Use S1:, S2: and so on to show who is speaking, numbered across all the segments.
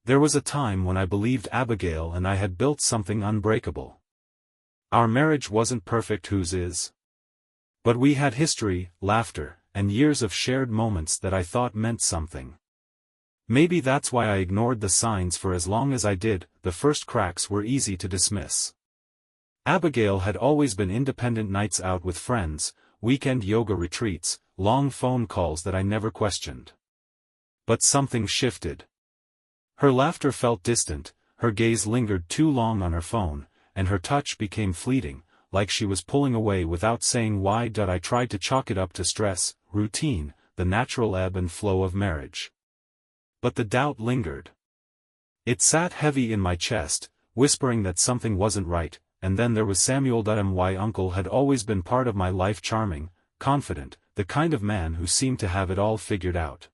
S1: There was a time when I believed Abigail and I had built something unbreakable. Our marriage wasn't perfect, whose is? But we had history, laughter, and years of shared moments that I thought meant something. Maybe that's why I ignored the signs for as long as I did. The first cracks were easy to dismiss. Abigail had always been independent, nights out with friends, weekend yoga retreats, long phone calls that I never questioned. But something shifted. Her laughter felt distant, her gaze lingered too long on her phone, and her touch became fleeting, like she was pulling away without saying why. I tried to chalk it up to stress, routine, the natural ebb and flow of marriage. But the doubt lingered. It sat heavy in my chest, whispering that something wasn't right. And then there was Samuel. My uncle had always been part of my life, charming, confident, the kind of man who seemed to have it all figured out.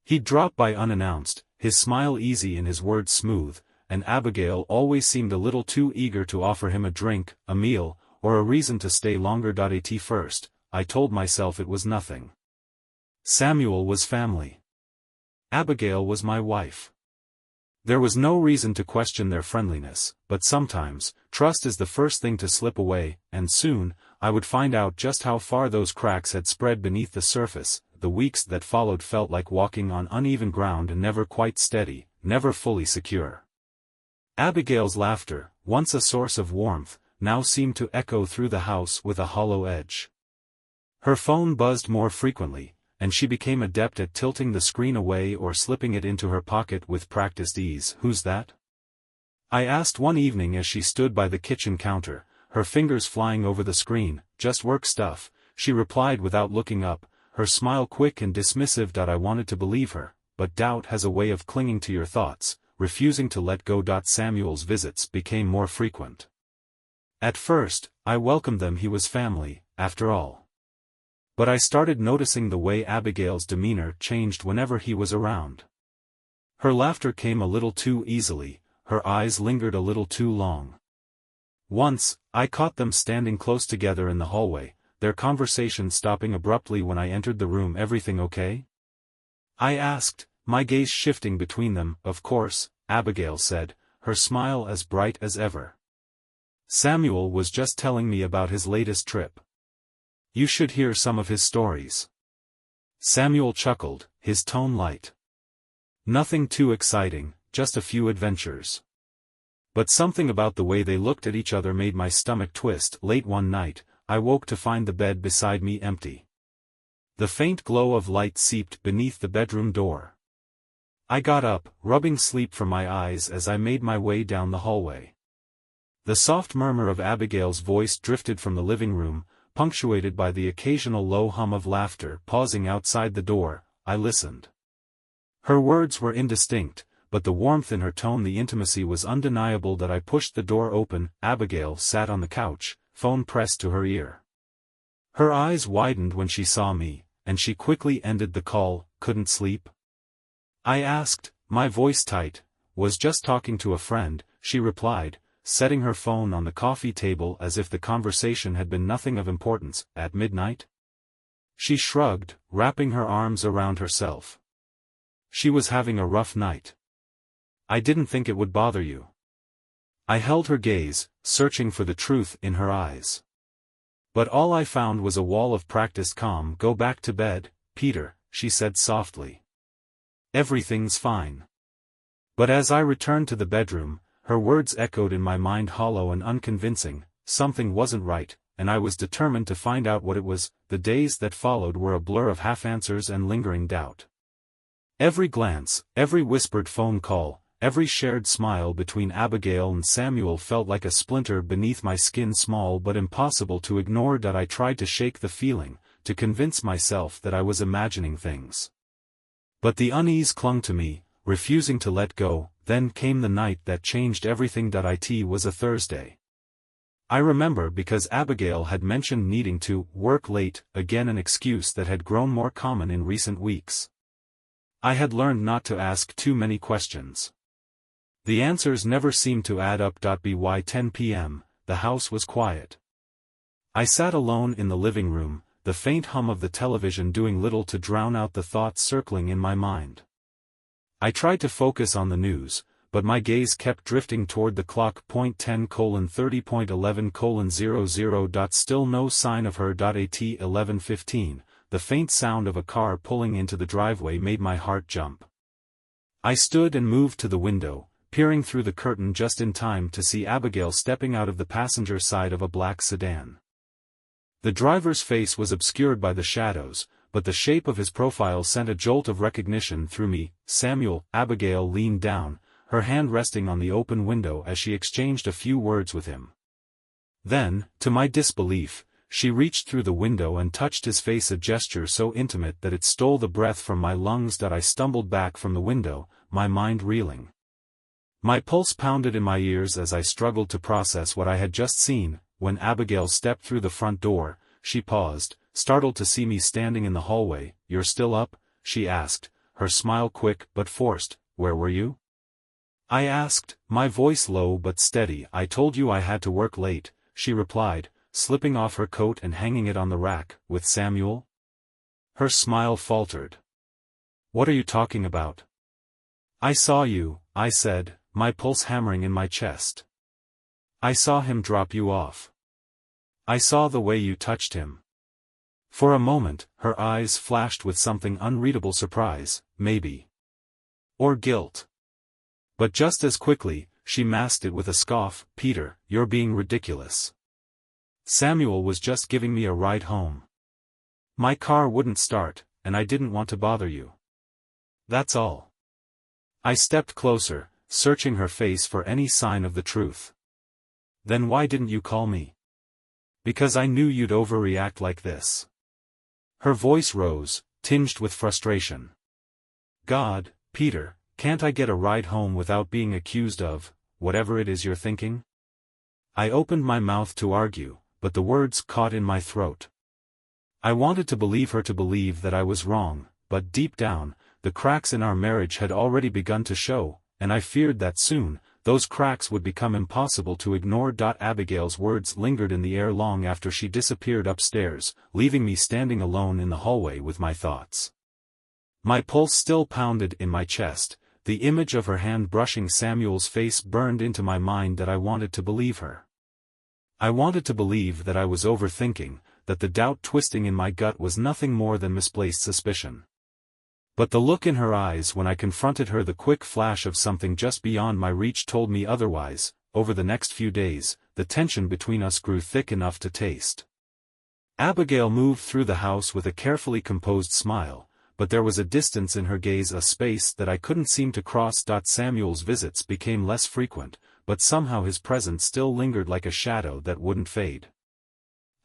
S1: He'd drop by unannounced, his smile easy and his words smooth, and Abigail always seemed a little too eager to offer him a drink, a meal, or a reason to stay longer. At first, I told myself it was nothing. Samuel was family. Abigail was my wife. There was no reason to question their friendliness, but sometimes, trust is the first thing to slip away, and soon, I would find out just how far those cracks had spread beneath the surface. The weeks that followed felt like walking on uneven ground, and never quite steady, never fully secure. Abigail's laughter, once a source of warmth, now seemed to echo through the house with a hollow edge. Her phone buzzed more frequently, and she became adept at tilting the screen away or slipping it into her pocket with practiced ease. "Who's that?" I asked one evening as she stood by the kitchen counter, her fingers flying over the screen. "Just work stuff," she replied without looking up, her smile quick and dismissive. I wanted to believe her, but doubt has a way of clinging to your thoughts, refusing to let go. Samuel's visits became more frequent. At first, I welcomed them. He was family, after all. But I started noticing the way Abigail's demeanor changed whenever he was around. Her laughter came a little too easily, her eyes lingered a little too long. Once, I caught them standing close together in the hallway, their conversation stopping abruptly when I entered the room. "Everything okay?" I asked, my gaze shifting between them. "Of course," Abigail said, her smile as bright as ever. "Samuel was just telling me about his latest trip. You should hear some of his stories." Samuel chuckled, his tone light. "Nothing too exciting, just a few adventures." But something about the way they looked at each other made my stomach twist. Late one night, I woke to find the bed beside me empty. The faint glow of light seeped beneath the bedroom door. I got up, rubbing sleep from my eyes as I made my way down the hallway. The soft murmur of Abigail's voice drifted from the living room, punctuated by the occasional low hum of laughter. Pausing outside the door, I listened. Her words were indistinct, but the warmth in her tone, the intimacy was undeniable. I pushed the door open. Abigail sat on the couch, phone pressed to her ear. Her eyes widened when she saw me, and she quickly ended the call. "Couldn't sleep?" I asked, my voice tight. "Was just talking to a friend," she replied, setting her phone on the coffee table as if the conversation had been nothing of importance. "At midnight?" She shrugged, wrapping her arms around herself. She was having a rough night. "I didn't think it would bother you." I held her gaze, searching for the truth in her eyes. But all I found was a wall of practiced calm. "Go back to bed, Peter," she said softly. "Everything's fine." But as I returned to the bedroom, her words echoed in my mind, hollow and unconvincing. Something wasn't right, and I was determined to find out what it was. The days that followed were a blur of half-answers and lingering doubt. Every glance, every whispered phone call, every shared smile between Abigail and Samuel felt like a splinter beneath my skin, small but impossible to ignore. I tried to shake the feeling, to convince myself that I was imagining things. But the unease clung to me, refusing to let go. Then came the night that changed everything. It was a Thursday. I remember because Abigail had mentioned needing to work late, again an excuse that had grown more common in recent weeks. I had learned not to ask too many questions. The answers never seemed to add up. By 10 p.m., the house was quiet. I sat alone in the living room, the faint hum of the television doing little to drown out the thoughts circling in my mind. I tried to focus on the news, but my gaze kept drifting toward the clock. 10:30.11:00. Still no sign of her. At 11:15, the faint sound of a car pulling into the driveway made my heart jump. I stood and moved to the window, peering through the curtain just in time to see Abigail stepping out of the passenger side of a black sedan. The driver's face was obscured by the shadows, but the shape of his profile sent a jolt of recognition through me. Samuel. Abigail leaned down, her hand resting on the open window as she exchanged a few words with him. Then, to my disbelief, she reached through the window and touched his face, a gesture so intimate that it stole the breath from my lungs. That I stumbled back from the window, my mind reeling. My pulse pounded in my ears as I struggled to process what I had just seen. When Abigail stepped through the front door, she paused, startled to see me standing in the hallway. "You're still up?" she asked, her smile quick but forced. "Where were you?" I asked, my voice low but steady. "I told you I had to work late," she replied, slipping off her coat and hanging it on the rack. "With Samuel?" Her smile faltered. "What are you talking about?" "I saw you," I said, my pulse hammering in my chest. "I saw him drop you off. I saw the way you touched him." For a moment, her eyes flashed with something unreadable: surprise, maybe. Or guilt. But just as quickly, she masked it with a scoff. "Peter, you're being ridiculous. Samuel was just giving me a ride home. My car wouldn't start, and I didn't want to bother you. That's all." I stepped closer, searching her face for any sign of the truth. "Then why didn't you call me?" "Because I knew you'd overreact like this." Her voice rose, tinged with frustration. "God, Peter, can't I get a ride home without being accused of whatever it is you're thinking?" I opened my mouth to argue, but the words caught in my throat. I wanted to believe her, to believe that I was wrong, but deep down, the cracks in our marriage had already begun to show, and I feared that soon, those cracks would become impossible to ignore. Abigail's words lingered in the air long after she disappeared upstairs, leaving me standing alone in the hallway with my thoughts. My pulse still pounded in my chest. The image of her hand brushing Samuel's face burned into my mind. That I wanted to believe her. I wanted to believe that I was overthinking, that the doubt twisting in my gut was nothing more than misplaced suspicion. But the look in her eyes when I confronted her, the quick flash of something just beyond my reach, told me otherwise. Over the next few days, the tension between us grew thick enough to taste. Abigail moved through the house with a carefully composed smile, but there was a distance in her gaze, a space that I couldn't seem to cross. Samuel's visits became less frequent, but somehow his presence still lingered like a shadow that wouldn't fade.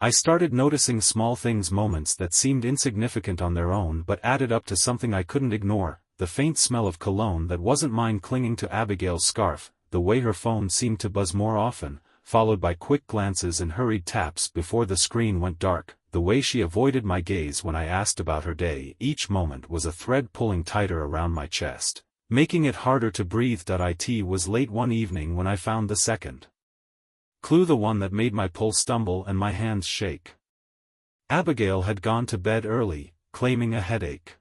S1: I started noticing small things, moments that seemed insignificant on their own but added up to something I couldn't ignore: the faint smell of cologne that wasn't mine clinging to Abigail's scarf, the way her phone seemed to buzz more often, followed by quick glances and hurried taps before the screen went dark, the way she avoided my gaze when I asked about her day. Each moment was a thread pulling tighter around my chest, making it harder to breathe. It was late one evening when I found the second clue, the one that made my pulse stumble and my hands shake. Abigail had gone to bed early, claiming a headache.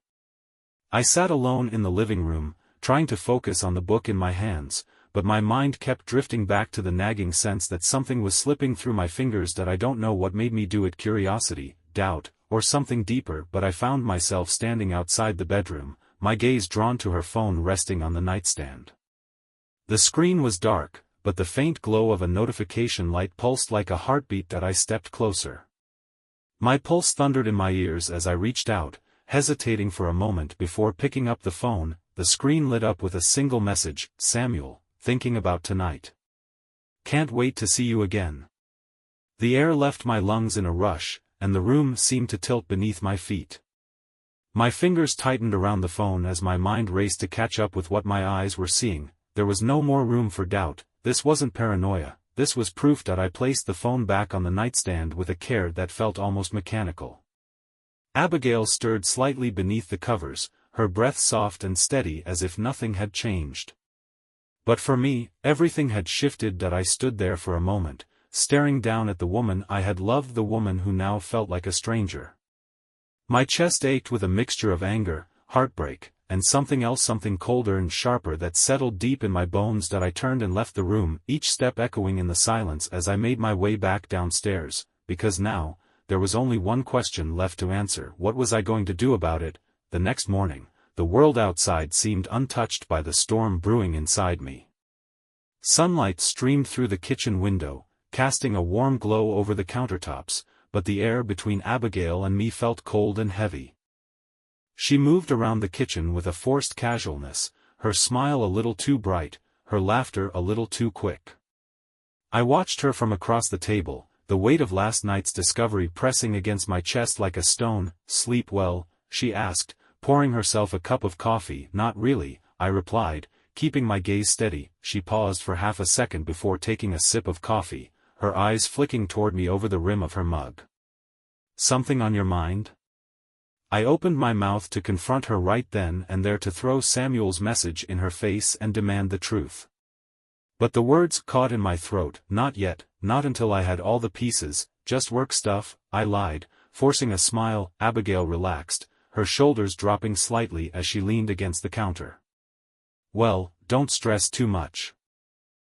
S1: I sat alone in the living room, trying to focus on the book in my hands, but my mind kept drifting back to the nagging sense that something was slipping through my fingers. That I don't know what made me do it: curiosity, doubt, or something deeper. But I found myself standing outside the bedroom, my gaze drawn to her phone resting on the nightstand. The screen was dark, but the faint glow of a notification light pulsed like a heartbeat. I stepped closer. My pulse thundered in my ears as I reached out, hesitating for a moment before picking up the phone. The screen lit up with a single message: "Samuel, thinking about tonight. Can't wait to see you again." The air left my lungs in a rush, and the room seemed to tilt beneath my feet. My fingers tightened around the phone as my mind raced to catch up with what my eyes were seeing. There was no more room for doubt. This wasn't paranoia, this was proof. I placed the phone back on the nightstand with a care that felt almost mechanical. Abigail stirred slightly beneath the covers, her breath soft and steady as if nothing had changed. But for me, everything had shifted. I stood there for a moment, staring down at the woman I had loved, the woman who now felt like a stranger. My chest ached with a mixture of anger, heartbreak, and something else, something colder and sharper that settled deep in my bones. That I turned and left the room, each step echoing in the silence as I made my way back downstairs, because now, there was only one question left to answer: what was I going to do about it? The next morning, the world outside seemed untouched by the storm brewing inside me. Sunlight streamed through the kitchen window, casting a warm glow over the countertops, but the air between Abigail and me felt cold and heavy. She moved around the kitchen with a forced casualness, her smile a little too bright, her laughter a little too quick. I watched her from across the table, the weight of last night's discovery pressing against my chest like a stone. "Sleep well?" she asked, pouring herself a cup of coffee. "Not really," I replied, keeping my gaze steady. She paused for half a second before taking a sip of coffee, her eyes flicking toward me over the rim of her mug. "Something on your mind?" I opened my mouth to confront her right then and there, to throw Samuel's message in her face and demand the truth. But the words caught in my throat. "Not yet, not until I had all the pieces, just work stuff," I lied, forcing a smile. Abigail relaxed, her shoulders dropping slightly as she leaned against the counter. "Well, don't stress too much.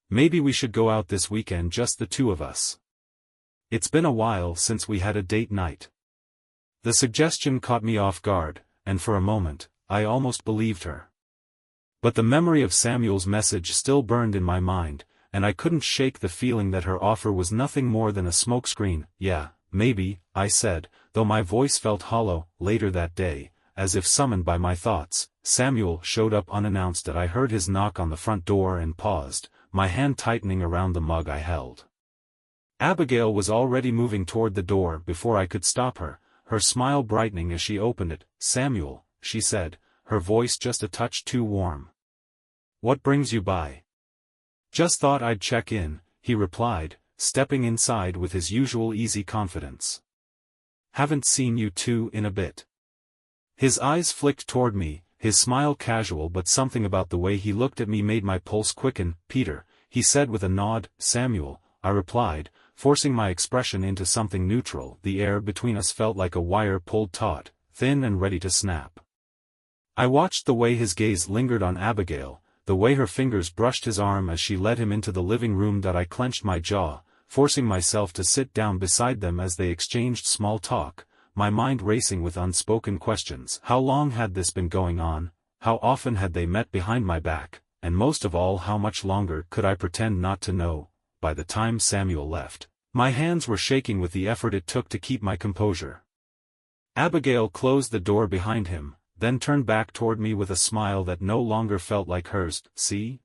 S1: Maybe we should go out this weekend, just the two of us. It's been a while since we had a date night." The suggestion caught me off guard, and for a moment, I almost believed her. But the memory of Samuel's message still burned in my mind, and I couldn't shake the feeling that her offer was nothing more than a smokescreen. "Yeah, maybe," I said, though my voice felt hollow. Later that day, as if summoned by my thoughts, Samuel showed up unannounced. I heard his knock on the front door and paused, my hand tightening around the mug I held. Abigail was already moving toward the door before I could stop her, her smile brightening as she opened it. "Samuel," she said, her voice just a touch too warm. "What brings you by?" "Just thought I'd check in," he replied, stepping inside with his usual easy confidence. "Haven't seen you two in a bit." His eyes flicked toward me, his smile casual, but something about the way he looked at me made my pulse quicken. "Peter," he said with a nod. "Samuel," I replied, forcing my expression into something neutral. The air between us felt like a wire pulled taut, thin and ready to snap. I watched the way his gaze lingered on Abigail, the way her fingers brushed his arm as she led him into the living room. That I clenched my jaw, forcing myself to sit down beside them as they exchanged small talk, my mind racing with unspoken questions. How long had this been going on? How often had they met behind my back? And most of all, how much longer could I pretend not to know? By the time Samuel left, my hands were shaking with the effort it took to keep my composure. Abigail closed the door behind him, then turned back toward me with a smile that no longer felt like hers. "See?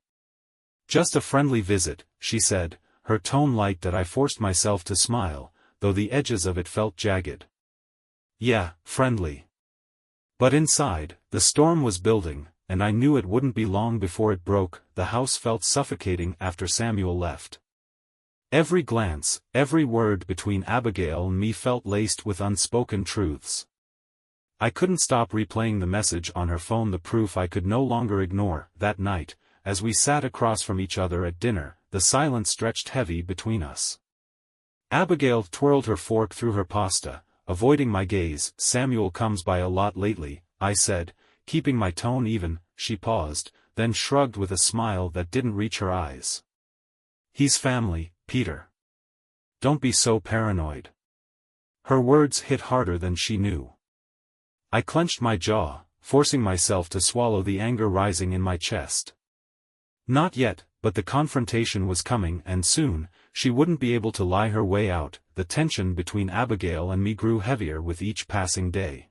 S1: Just a friendly visit," she said, her tone light. That I forced myself to smile, though the edges of it felt jagged. "Yeah, friendly." But inside, the storm was building, and I knew it wouldn't be long before it broke. The house felt suffocating after Samuel left. Every glance, every word between Abigail and me felt laced with unspoken truths. I couldn't stop replaying the message on her phone, the proof I could no longer ignore. That night, as we sat across from each other at dinner, the silence stretched heavy between us. Abigail twirled her fork through her pasta, avoiding my gaze. "Samuel comes by a lot lately," I said, keeping my tone even. She paused, then shrugged with a smile that didn't reach her eyes. "He's family, Peter. Don't be so paranoid." Her words hit harder than she knew. I clenched my jaw, forcing myself to swallow the anger rising in my chest. Not yet, but the confrontation was coming, and soon, she wouldn't be able to lie her way out. The tension between Abigail and me grew heavier with each passing day.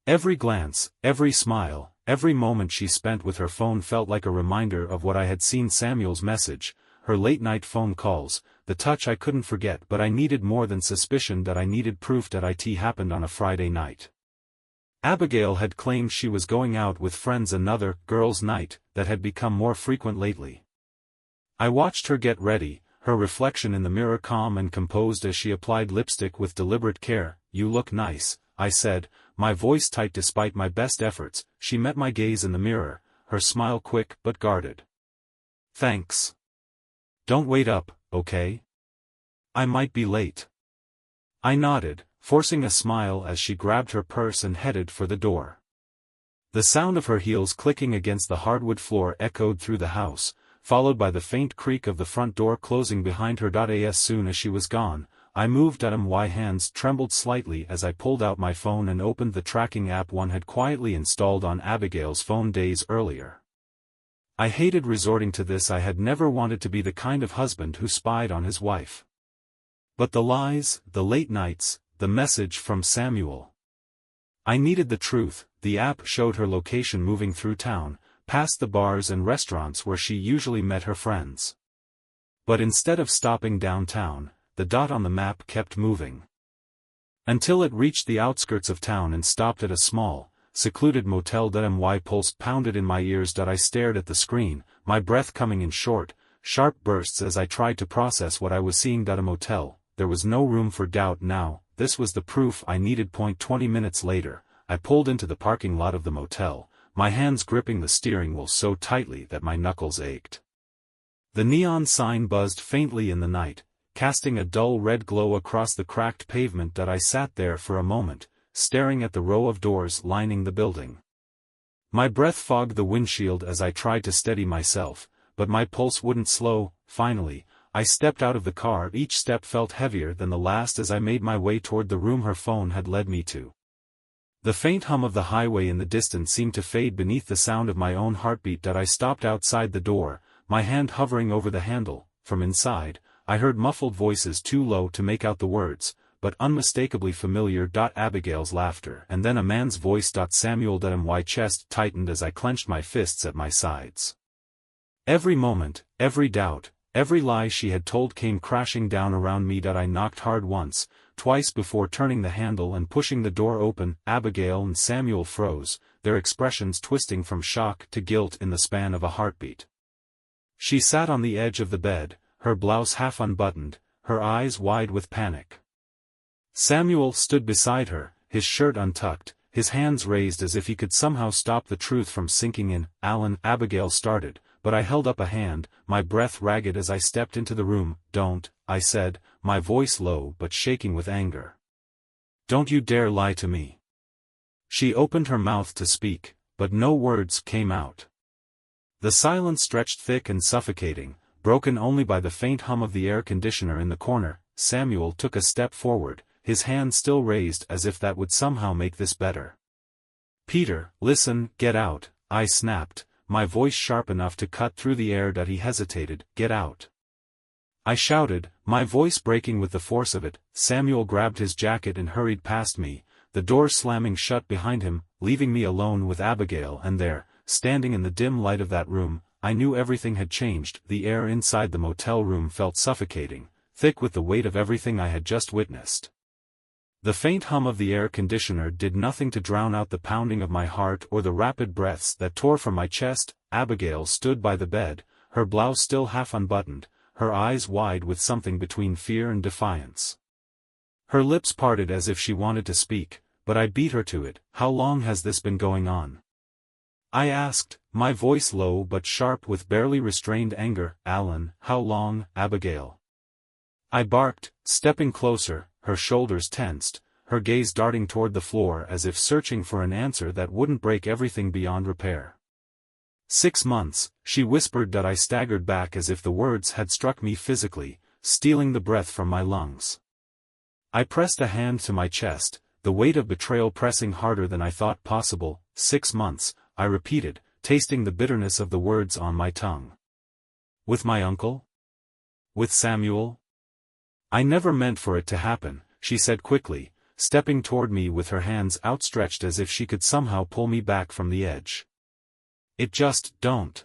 S1: Every glance, every smile, every moment she spent with her phone felt like a reminder of what I had seen. Samuel's message, her late-night phone calls, the touch I couldn't forget. But I needed more than suspicion. That I needed proof. That it happened on a Friday night. Abigail had claimed she was going out with friends, another girls' night that had become more frequent lately. I watched her get ready, her reflection in the mirror calm and composed as she applied lipstick with deliberate care. "You look nice," I said, my voice tight despite my best efforts. She met my gaze in the mirror, her smile quick but guarded. "Thanks. Don't wait up, okay? I might be late." I nodded, forcing a smile as she grabbed her purse and headed for the door. The sound of her heels clicking against the hardwood floor echoed through the house, followed by the faint creak of the front door closing behind her. As soon as she was gone, I moved. My hands trembled slightly as I pulled out my phone and opened the tracking app one had quietly installed on Abigail's phone days earlier. I hated resorting to this. I had never wanted to be the kind of husband who spied on his wife. But the lies, the late nights, the message from Samuel. I needed the truth. The app showed her location moving through town, past the bars and restaurants where she usually met her friends. But instead of stopping downtown, the dot on the map kept moving. Until it reached the outskirts of town and stopped at a small, secluded motel. My pulse pounded in my ears. I stared at the screen, my breath coming in short, sharp bursts as I tried to process what I was seeing. A motel, there was no room for doubt now, this was the proof I needed. 20 minutes later, I pulled into the parking lot of the motel, my hands gripping the steering wheel so tightly that my knuckles ached. The neon sign buzzed faintly in the night, casting a dull red glow across the cracked pavement. I sat there for a moment, staring at the row of doors lining the building. My breath fogged the windshield as I tried to steady myself, but my pulse wouldn't slow. Finally, I stepped out of the car. Each step felt heavier than the last as I made my way toward the room her phone had led me to. The faint hum of the highway in the distance seemed to fade beneath the sound of my own heartbeat. I stopped outside the door, my hand hovering over the handle. From inside, I heard muffled voices too low to make out the words, but unmistakably familiar. Abigail's laughter, and then a man's voice. Samuel. My chest tightened as I clenched my fists at my sides. Every moment, every doubt, every lie she had told came crashing down around me. I knocked hard once, twice before turning the handle and pushing the door open. Abigail and Samuel froze, their expressions twisting from shock to guilt in the span of a heartbeat. She sat on the edge of the bed, her blouse half unbuttoned, her eyes wide with panic. Samuel stood beside her, his shirt untucked, his hands raised as if he could somehow stop the truth from sinking in. "Alan," Abigail started, but I held up a hand, my breath ragged as I stepped into the room. "Don't," I said, my voice low but shaking with anger. "Don't you dare lie to me." She opened her mouth to speak, but no words came out. The silence stretched thick and suffocating, broken only by the faint hum of the air conditioner in the corner. Samuel took a step forward, his hand still raised as if that would somehow make this better. "Peter, listen, get out," I snapped, my voice sharp enough to cut through the air. He hesitated. "Get out," I shouted, my voice breaking with the force of it. Samuel grabbed his jacket and hurried past me, the door slamming shut behind him, leaving me alone with Abigail. And there, standing in the dim light of that room, I knew everything had changed. The air inside the motel room felt suffocating, thick with the weight of everything I had just witnessed. The faint hum of the air conditioner did nothing to drown out the pounding of my heart or the rapid breaths that tore from my chest. Abigail stood by the bed, her blouse still half unbuttoned, her eyes wide with something between fear and defiance. Her lips parted as if she wanted to speak, but I beat her to it. "How long has this been going on?" I asked, my voice low but sharp with barely restrained anger. "Alan, how long, Abigail?" I barked, stepping closer, her shoulders tensed, her gaze darting toward the floor as if searching for an answer that wouldn't break everything beyond repair. "6 months, she whispered. I staggered back as if the words had struck me physically, stealing the breath from my lungs. I pressed a hand to my chest, the weight of betrayal pressing harder than I thought possible. 6 months, I repeated, tasting the bitterness of the words on my tongue. "With my uncle? With Samuel?" "I never meant for it to happen," she said quickly, stepping toward me with her hands outstretched as if she could somehow pull me back from the edge. "It just don't,"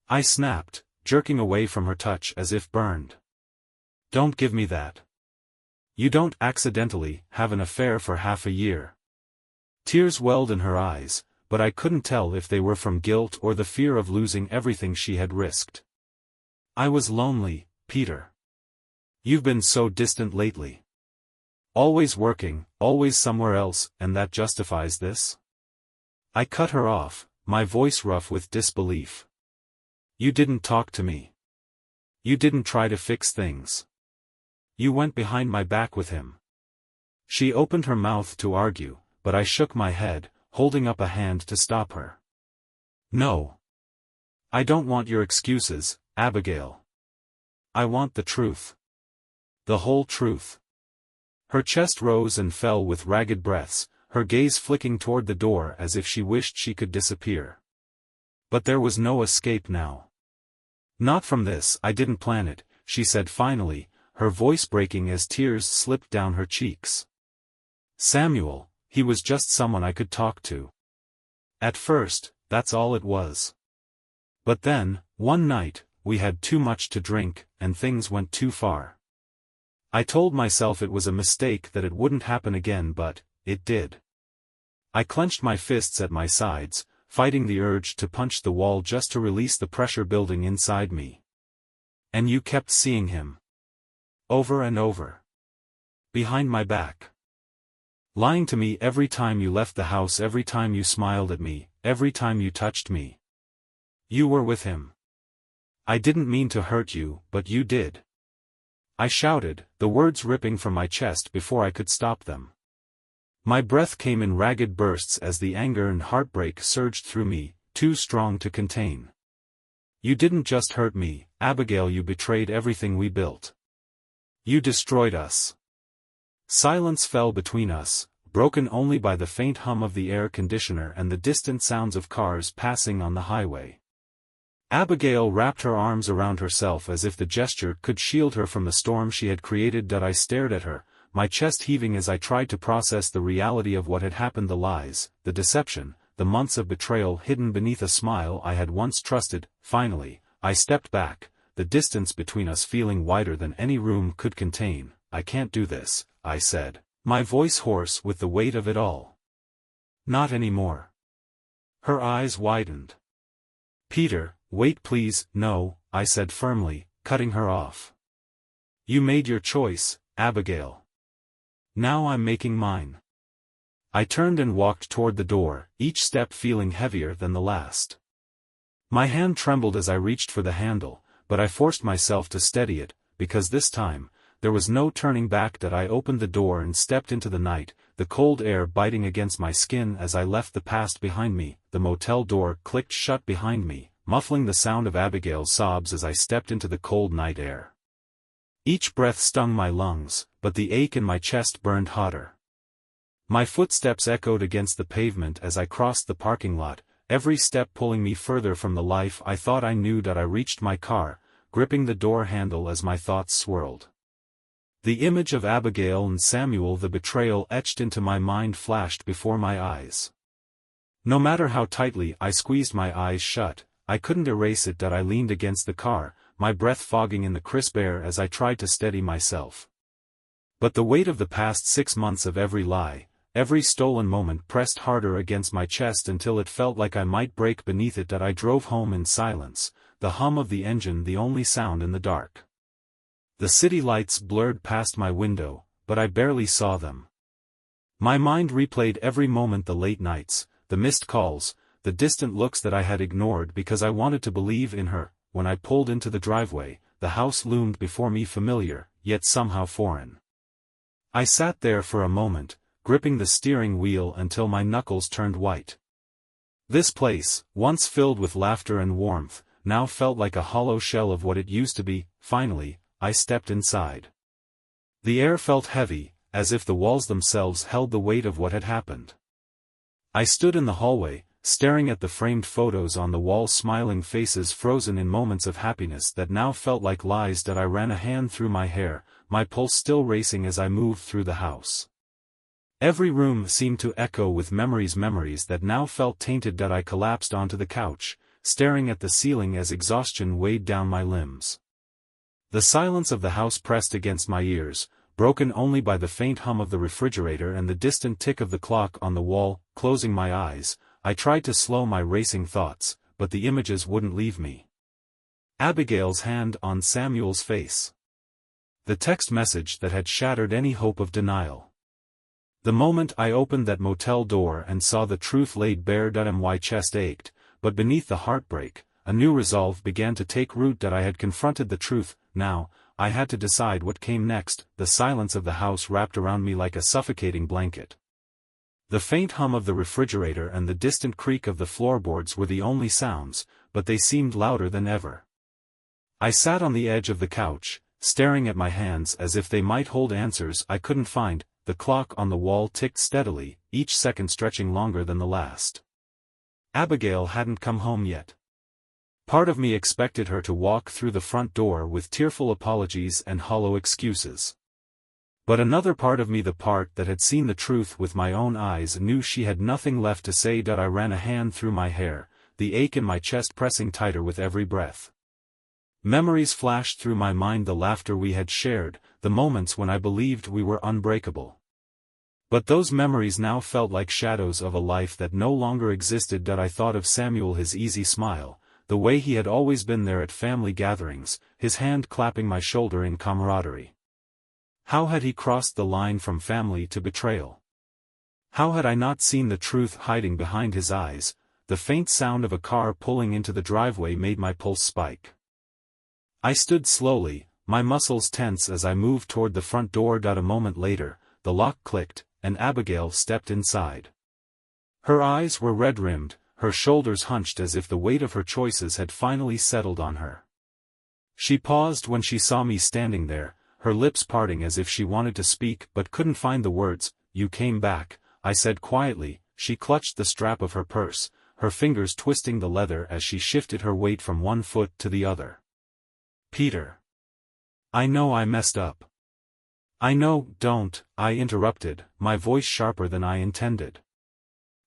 S1: I snapped, jerking away from her touch as if burned. "Don't give me that. You don't accidentally have an affair for half a year." Tears welled in her eyes, but I couldn't tell if they were from guilt or the fear of losing everything she had risked. "I was lonely, Peter. You've been so distant lately. Always working, always somewhere else, and that justifies this?" I cut her off, my voice rough with disbelief. "You didn't talk to me. You didn't try to fix things. You went behind my back with him." She opened her mouth to argue, but I shook my head, holding up a hand to stop her. "No. I don't want your excuses, Abigail. I want the truth. The whole truth." Her chest rose and fell with ragged breaths, her gaze flicking toward the door as if she wished she could disappear. But there was no escape now. "Not from this. I didn't plan it," she said finally, her voice breaking as tears slipped down her cheeks. "Samuel, he was just someone I could talk to. At first, that's all it was. But then, one night, we had too much to drink, and things went too far. I told myself it was a mistake, that it wouldn't happen again, but it did." I clenched my fists at my sides, fighting the urge to punch the wall just to release the pressure building inside me. "And you kept seeing him. Over and over. Behind my back. Lying to me every time you left the house, every time you smiled at me, every time you touched me. You were with him. I didn't mean to hurt you, but you did." I shouted, the words ripping from my chest before I could stop them. My breath came in ragged bursts as the anger and heartbreak surged through me, too strong to contain. "You didn't just hurt me, Abigail, you betrayed everything we built. You destroyed us." Silence fell between us, broken only by the faint hum of the air conditioner and the distant sounds of cars passing on the highway. Abigail wrapped her arms around herself as if the gesture could shield her from the storm she had created. I stared at her, my chest heaving as I tried to process the reality of what had happened, the lies, the deception, the months of betrayal hidden beneath a smile I had once trusted. Finally, I stepped back, the distance between us feeling wider than any room could contain. "I can't do this," I said, my voice hoarse with the weight of it all. "Not anymore." Her eyes widened. "Peter, wait please." "No," I said firmly, cutting her off. "You made your choice, Abigail. Now I'm making mine." I turned and walked toward the door, each step feeling heavier than the last. My hand trembled as I reached for the handle, but I forced myself to steady it, because this time, there was no turning back. I opened the door and stepped into the night, the cold air biting against my skin as I left the past behind me. The motel door clicked shut behind me, muffling the sound of Abigail's sobs as I stepped into the cold night air. Each breath stung my lungs, but the ache in my chest burned hotter. My footsteps echoed against the pavement as I crossed the parking lot, every step pulling me further from the life I thought I knew. I reached my car, gripping the door handle as my thoughts swirled. The image of Abigail and Samuel, the betrayal etched into my mind, flashed before my eyes. No matter how tightly I squeezed my eyes shut, I couldn't erase it. I leaned against the car, my breath fogging in the crisp air as I tried to steady myself. But the weight of the past 6 months, of every lie, every stolen moment, pressed harder against my chest until it felt like I might break beneath it. I drove home in silence, the hum of the engine the only sound in the dark. The city lights blurred past my window, but I barely saw them. My mind replayed every moment, the late nights, the missed calls, the distant looks that I had ignored because I wanted to believe in her. When I pulled into the driveway, the house loomed before me, familiar, yet somehow foreign. I sat there for a moment, gripping the steering wheel until my knuckles turned white. This place, once filled with laughter and warmth, now felt like a hollow shell of what it used to be. Finally, I stepped inside. The air felt heavy, as if the walls themselves held the weight of what had happened. I stood in the hallway, staring at the framed photos on the wall, smiling faces frozen in moments of happiness that now felt like lies. I ran a hand through my hair, my pulse still racing as I moved through the house. Every room seemed to echo with memories that now felt tainted. I collapsed onto the couch, staring at the ceiling as exhaustion weighed down my limbs. The silence of the house pressed against my ears, broken only by the faint hum of the refrigerator and the distant tick of the clock on the wall. Closing my eyes, I tried to slow my racing thoughts, but the images wouldn't leave me. Abigail's hand on Samuel's face. The text message that had shattered any hope of denial. The moment I opened that motel door and saw the truth laid bare, my chest ached, but beneath the heartbreak, a new resolve began to take root. I had confronted the truth. Now, I had to decide what came next. The silence of the house wrapped around me like a suffocating blanket. The faint hum of the refrigerator and the distant creak of the floorboards were the only sounds, but they seemed louder than ever. I sat on the edge of the couch, staring at my hands as if they might hold answers I couldn't find. The clock on the wall ticked steadily, each second stretching longer than the last. Abigail hadn't come home yet. Part of me expected her to walk through the front door with tearful apologies and hollow excuses. But another part of me, the part that had seen the truth with my own eyes, knew she had nothing left to say. I ran a hand through my hair, the ache in my chest pressing tighter with every breath. Memories flashed through my mind, the laughter we had shared, the moments when I believed we were unbreakable. But those memories now felt like shadows of a life that no longer existed. I thought of Samuel, his easy smile, the way he had always been there at family gatherings, his hand clapping my shoulder in camaraderie. How had he crossed the line from family to betrayal? How had I not seen the truth hiding behind his eyes? The faint sound of a car pulling into the driveway made my pulse spike. I stood slowly, my muscles tense as I moved toward the front door. A moment later, the lock clicked, and Abigail stepped inside. Her eyes were red-rimmed, her shoulders hunched as if the weight of her choices had finally settled on her. She paused when she saw me standing there, her lips parting as if she wanted to speak but couldn't find the words. "You came back," I said quietly. She clutched the strap of her purse, her fingers twisting the leather as she shifted her weight from one foot to the other. "Peter. I know I messed up." "I know." "Don't," I interrupted, my voice sharper than I intended.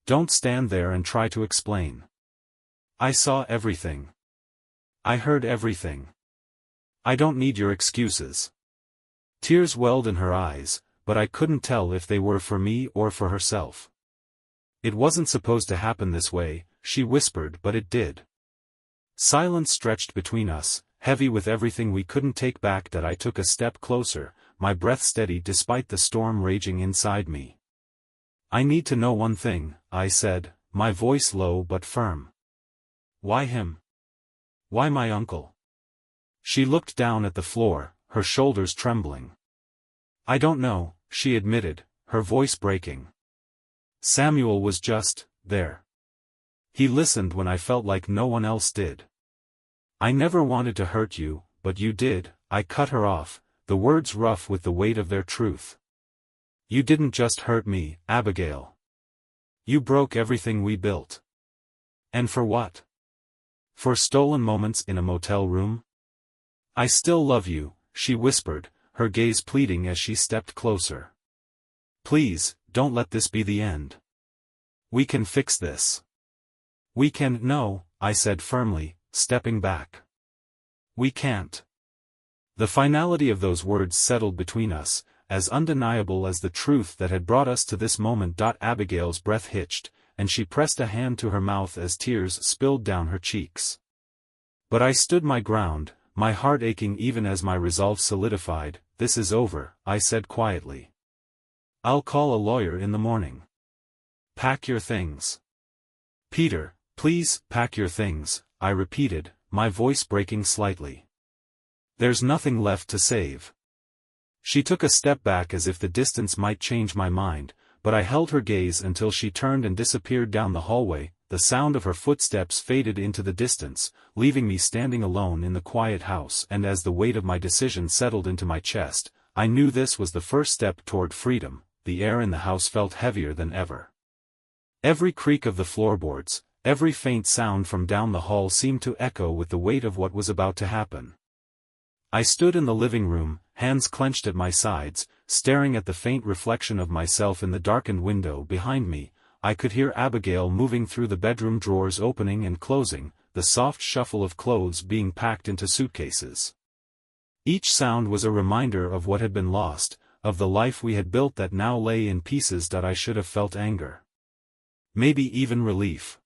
S1: "Don't stand there and try to explain. I saw everything. I heard everything. I don't need your excuses." Tears welled in her eyes, but I couldn't tell if they were for me or for herself. "It wasn't supposed to happen this way," she whispered, "but it did." Silence stretched between us, heavy with everything we couldn't take back. I took a step closer, my breath steady despite the storm raging inside me. "I need to know one thing," I said, my voice low but firm. "Why him? Why my uncle?" She looked down at the floor, her shoulders trembling. "I don't know," she admitted, her voice breaking. "Samuel was just there. He listened when I felt like no one else did. I never wanted to hurt you, but you did." I cut her off, the words rough with the weight of their truth. "You didn't just hurt me, Abigail. You broke everything we built." "And for what? For stolen moments in a motel room?" "I still love you," she whispered, her gaze pleading as she stepped closer. "Please, don't let this be the end. We can fix this. We can." "No," I said firmly, stepping back. "We can't." The finality of those words settled between us, as undeniable as the truth that had brought us to this moment. Abigail's breath hitched, and she pressed a hand to her mouth as tears spilled down her cheeks. But I stood my ground, my heart aching even as my resolve solidified. "This is over," I said quietly. "I'll call a lawyer in the morning. Pack your things." "Peter, please, pack your things," I repeated, my voice breaking slightly. "There's nothing left to save." She took a step back as if the distance might change my mind, but I held her gaze until she turned and disappeared down the hallway. The sound of her footsteps faded into the distance, leaving me standing alone in the quiet house. And as the weight of my decision settled into my chest, I knew this was the first step toward freedom. The air in the house felt heavier than ever. Every creak of the floorboards, every faint sound from down the hall seemed to echo with the weight of what was about to happen. I stood in the living room, hands clenched at my sides, staring at the faint reflection of myself in the darkened window behind me. I could hear Abigail moving through the bedroom drawers, opening and closing, the soft shuffle of clothes being packed into suitcases. Each sound was a reminder of what had been lost, of the life we had built that now lay in pieces. I should have felt anger. Maybe even relief.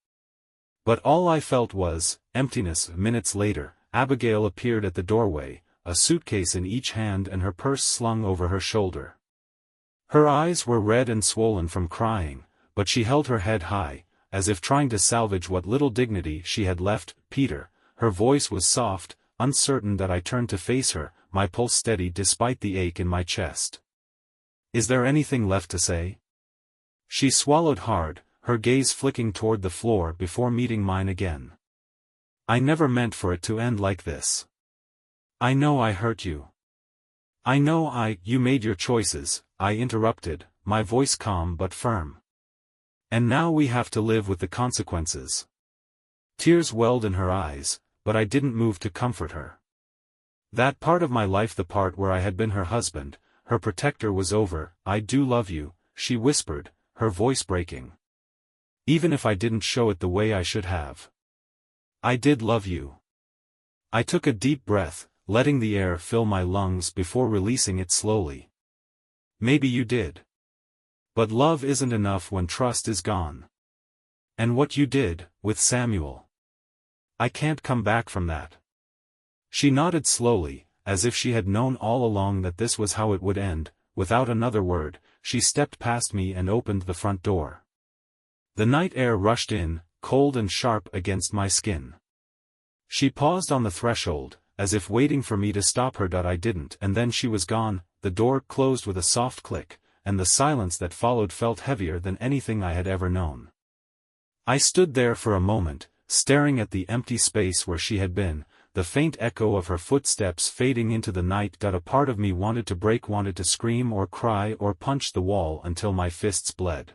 S1: But all I felt was emptiness. Minutes later, Abigail appeared at the doorway, a suitcase in each hand and her purse slung over her shoulder. Her eyes were red and swollen from crying, but she held her head high, as if trying to salvage what little dignity she had left. "Peter," her voice was soft, uncertain. I turned to face her, my pulse steady despite the ache in my chest. "Is there anything left to say?" She swallowed hard, her gaze flicking toward the floor before meeting mine again. I never meant for it to end like this. I know I hurt you. I know you made your choices, I interrupted, my voice calm but firm. And now we have to live with the consequences. Tears welled in her eyes, but I didn't move to comfort her. That part of my life, the part where I had been her husband, her protector, was over. I do love you, she whispered, her voice breaking. Even if I didn't show it the way I should have. I did love you. I took a deep breath, letting the air fill my lungs before releasing it slowly. Maybe you did. But love isn't enough when trust is gone. And what you did, with Samuel. I can't come back from that. She nodded slowly, as if she had known all along that this was how it would end. Without another word, she stepped past me and opened the front door. The night air rushed in, cold and sharp against my skin. She paused on the threshold, as if waiting for me to stop her. I didn't, and then she was gone. The door closed with a soft click, and the silence that followed felt heavier than anything I had ever known. I stood there for a moment, staring at the empty space where she had been, the faint echo of her footsteps fading into the night. A part of me wanted to break, wanted to scream or cry or punch the wall until my fists bled.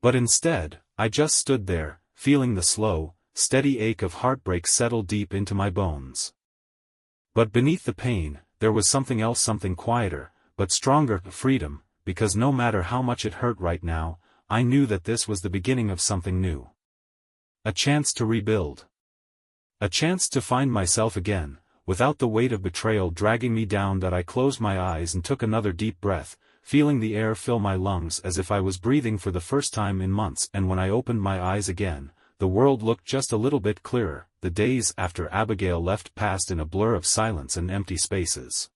S1: But instead, I just stood there, feeling the slow, steady ache of heartbreak settle deep into my bones. But beneath the pain, there was something else, something quieter, but stronger, freedom, because no matter how much it hurt right now, I knew that this was the beginning of something new. A chance to rebuild. A chance to find myself again, without the weight of betrayal dragging me down. I closed my eyes and took another deep breath, feeling the air fill my lungs as if I was breathing for the first time in months. And when I opened my eyes again, the world looked just a little bit clearer. The days after Abigail left passed in a blur of silence and empty spaces.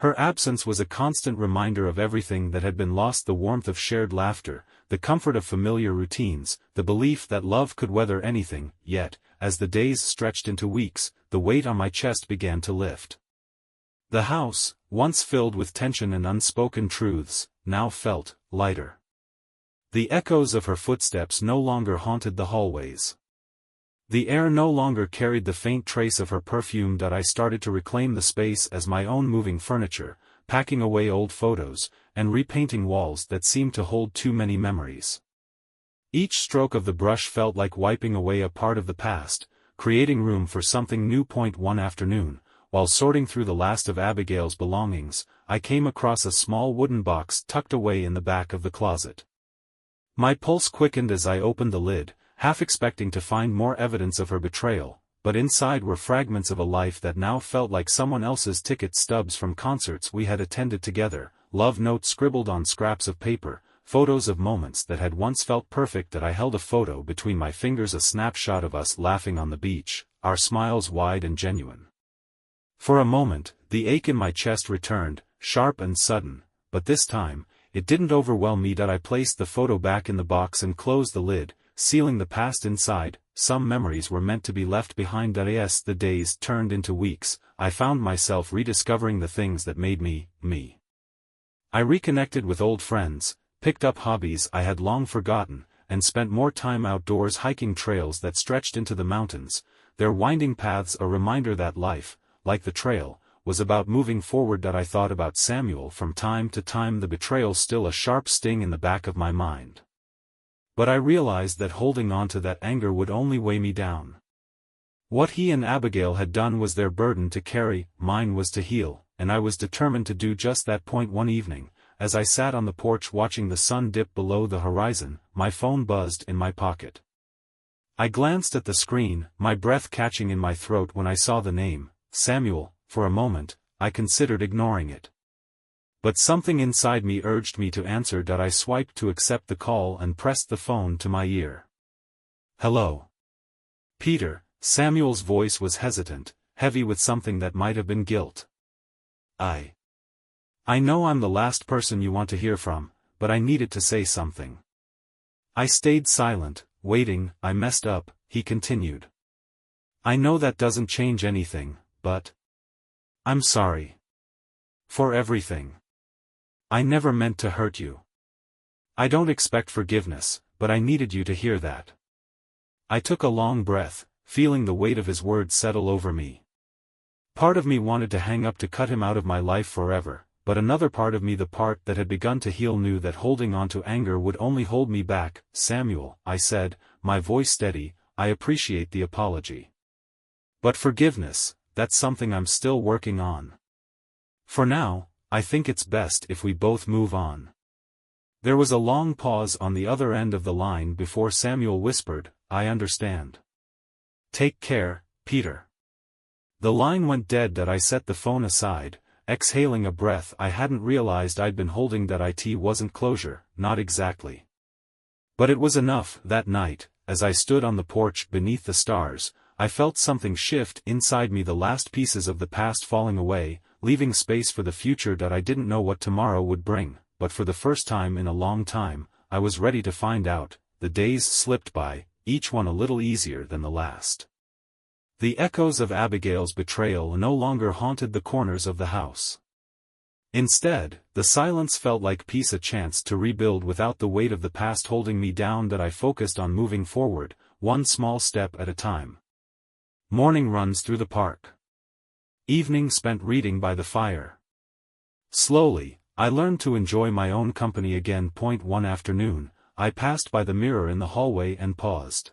S1: Her absence was a constant reminder of everything that had been lost: the warmth of shared laughter, the comfort of familiar routines, the belief that love could weather anything. Yet, as the days stretched into weeks, the weight on my chest began to lift. The house, once filled with tension and unspoken truths, now felt lighter. The echoes of her footsteps no longer haunted the hallways. The air no longer carried the faint trace of her perfume. I started to reclaim the space as my own, moving furniture, packing away old photos, and repainting walls that seemed to hold too many memories. Each stroke of the brush felt like wiping away a part of the past, creating room for something new. One afternoon, while sorting through the last of Abigail's belongings, I came across a small wooden box tucked away in the back of the closet. My pulse quickened as I opened the lid, half expecting to find more evidence of her betrayal, but inside were fragments of a life that now felt like someone else's: ticket stubs from concerts we had attended together, love notes scribbled on scraps of paper, photos of moments that had once felt perfect. I held a photo between my fingers, a snapshot of us laughing on the beach, our smiles wide and genuine. For a moment, the ache in my chest returned, sharp and sudden, but this time, it didn't overwhelm me. I placed the photo back in the box and closed the lid, sealing the past inside. Some memories were meant to be left behind. As the days turned into weeks, I found myself rediscovering the things that made me, me. I reconnected with old friends, picked up hobbies I had long forgotten, and spent more time outdoors, hiking trails that stretched into the mountains, their winding paths a reminder that life, like the trail, was about moving forward. I thought about Samuel from time to time, the betrayal still a sharp sting in the back of my mind. But I realized that holding on to that anger would only weigh me down. What he and Abigail had done was their burden to carry, mine was to heal, and I was determined to do just that. One evening, as I sat on the porch watching the sun dip below the horizon, my phone buzzed in my pocket. I glanced at the screen, my breath catching in my throat when I saw the name, Samuel. For a moment, I considered ignoring it. But something inside me urged me to answer. I swiped to accept the call and pressed the phone to my ear. Hello. Peter. Samuel's voice was hesitant, heavy with something that might have been guilt. I know I'm the last person you want to hear from, but I needed to say something. I stayed silent, waiting. I messed up, he continued. I know that doesn't change anything, but I'm sorry. For everything. I never meant to hurt you. I don't expect forgiveness, but I needed you to hear that. I took a long breath, feeling the weight of his words settle over me. Part of me wanted to hang up to cut him out of my life forever, but another part of me, the part that had begun to heal, knew that holding on to anger would only hold me back. Samuel, I said, my voice steady, I appreciate the apology. But forgiveness, that's something I'm still working on. For now, I think it's best if we both move on. There was a long pause on the other end of the line before Samuel whispered, I understand. Take care, Peter. The line went dead that I set the phone aside, exhaling a breath I hadn't realized I'd been holding. That it wasn't closure, not exactly. But it was enough. That night, as I stood on the porch beneath the stars, I felt something shift inside me, the last pieces of the past falling away, leaving space for the future that I didn't know what tomorrow would bring, but for the first time in a long time, I was ready to find out. The days slipped by, each one a little easier than the last. The echoes of Abigail's betrayal no longer haunted the corners of the house. Instead, the silence felt like peace, a chance to rebuild without the weight of the past holding me down. That I focused on moving forward, one small step at a time. Morning runs through the park. Evening spent reading by the fire. Slowly, I learned to enjoy my own company again. One afternoon, I passed by the mirror in the hallway and paused.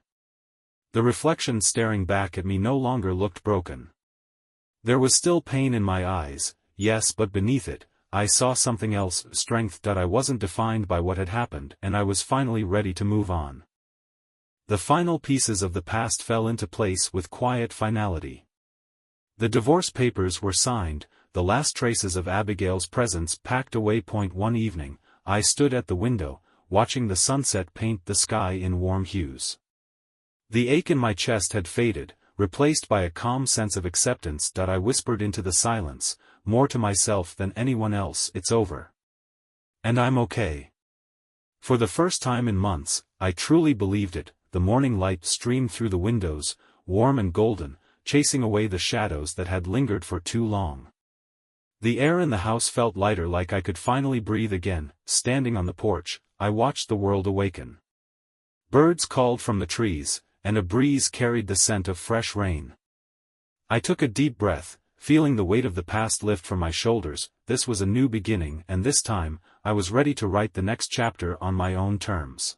S1: The reflection staring back at me no longer looked broken. There was still pain in my eyes, yes, but beneath it, I saw something else, strength. That I wasn't defined by what had happened, and I was finally ready to move on. The final pieces of the past fell into place with quiet finality. The divorce papers were signed, the last traces of Abigail's presence packed away. One evening, I stood at the window, watching the sunset paint the sky in warm hues. The ache in my chest had faded, replaced by a calm sense of acceptance. I whispered into the silence, more to myself than anyone else, it's over. And I'm okay. For the first time in months, I truly believed it. The morning light streamed through the windows, warm and golden, chasing away the shadows that had lingered for too long. The air in the house felt lighter, like I could finally breathe again. Standing on the porch, I watched the world awaken. Birds called from the trees, and a breeze carried the scent of fresh rain. I took a deep breath, feeling the weight of the past lift from my shoulders. This was a new beginning, and this time, I was ready to write the next chapter on my own terms.